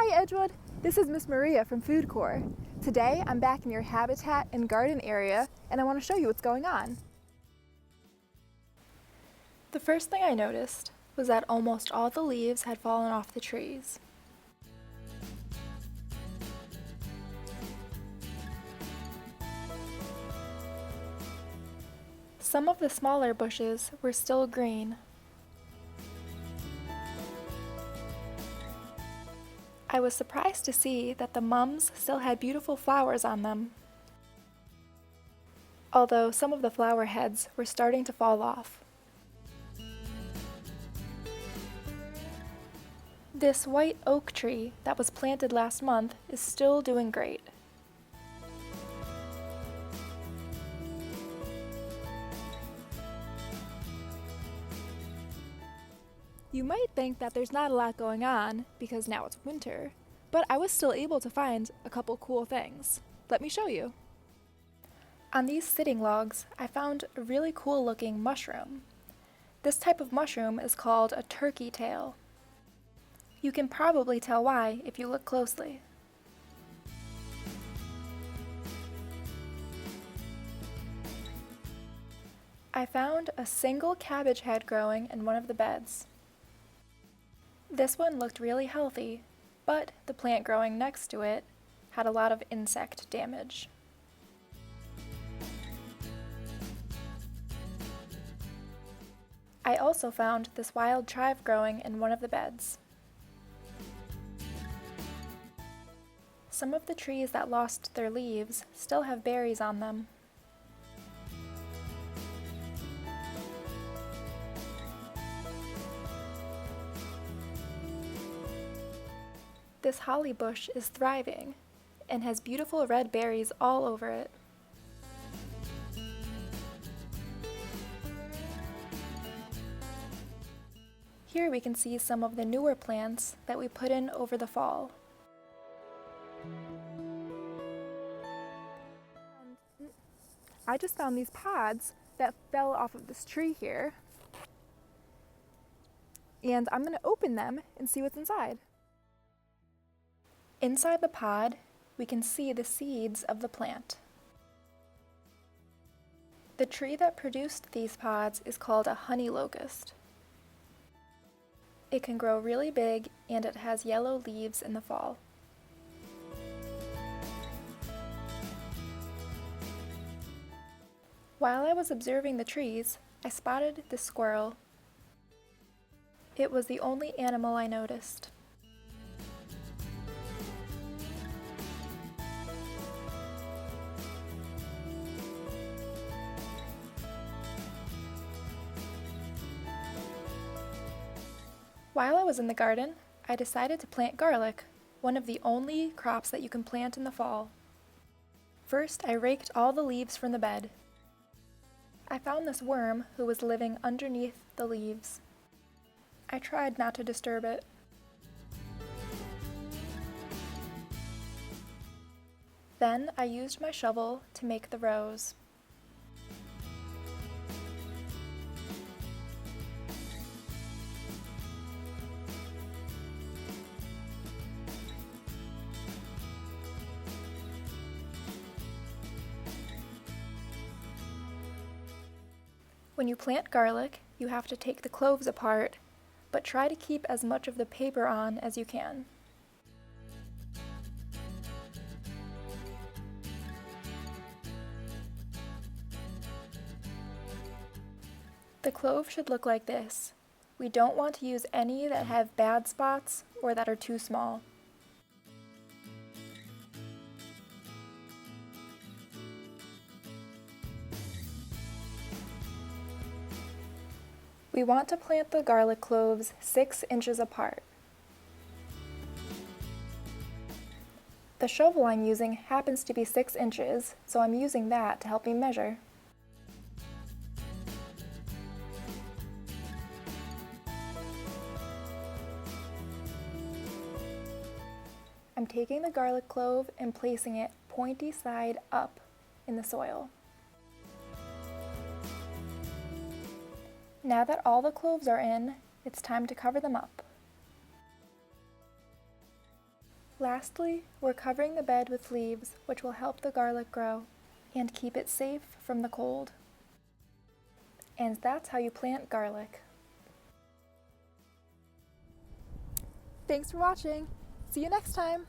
Hey Edgewood, this is Miss Maria from Food Corps. Today I'm back in your habitat and garden area and I want to show you what's going on. The first thing I noticed was that almost all the leaves had fallen off the trees. Some of the smaller bushes were still green. I was surprised to see that the mums still had beautiful flowers on them, although some of the flower heads were starting to fall off. This white oak tree that was planted last month is still doing great. You might think that there's not a lot going on because now it's winter, but I was still able to find a couple cool things. Let me show you. On these sitting logs, I found a really cool looking mushroom. This type of mushroom is called a turkey tail. You can probably tell why if you look closely. I found a single cabbage head growing in one of the beds. This one looked really healthy, but the plant growing next to it had a lot of insect damage. I also found this wild chive growing in one of the beds. Some of the trees that lost their leaves still have berries on them. This holly bush is thriving and has beautiful red berries all over it. Here we can see some of the newer plants that we put in over the fall. I just found these pods that fell off of this tree here, and I'm going to open them and see what's inside. Inside the pod, we can see the seeds of the plant. The tree that produced these pods is called a honey locust. It can grow really big and it has yellow leaves in the fall. While I was observing the trees, I spotted this squirrel. It was the only animal I noticed. While I was in the garden, I decided to plant garlic, one of the only crops that you can plant in the fall. First, I raked all the leaves from the bed. I found this worm who was living underneath the leaves. I tried not to disturb it. Then I used my shovel to make the rows. When you plant garlic, you have to take the cloves apart, but try to keep as much of the paper on as you can. The clove should look like this. We don't want to use any that have bad spots or that are too small. We want to plant the garlic cloves 6 inches apart. The shovel I'm using happens to be 6 inches, so I'm using that to help me measure. I'm taking the garlic clove and placing it pointy side up in the soil. Now that all the cloves are in, it's time to cover them up. Lastly, we're covering the bed with leaves, which will help the garlic grow and keep it safe from the cold. And that's how you plant garlic. Thanks for watching. See you next time.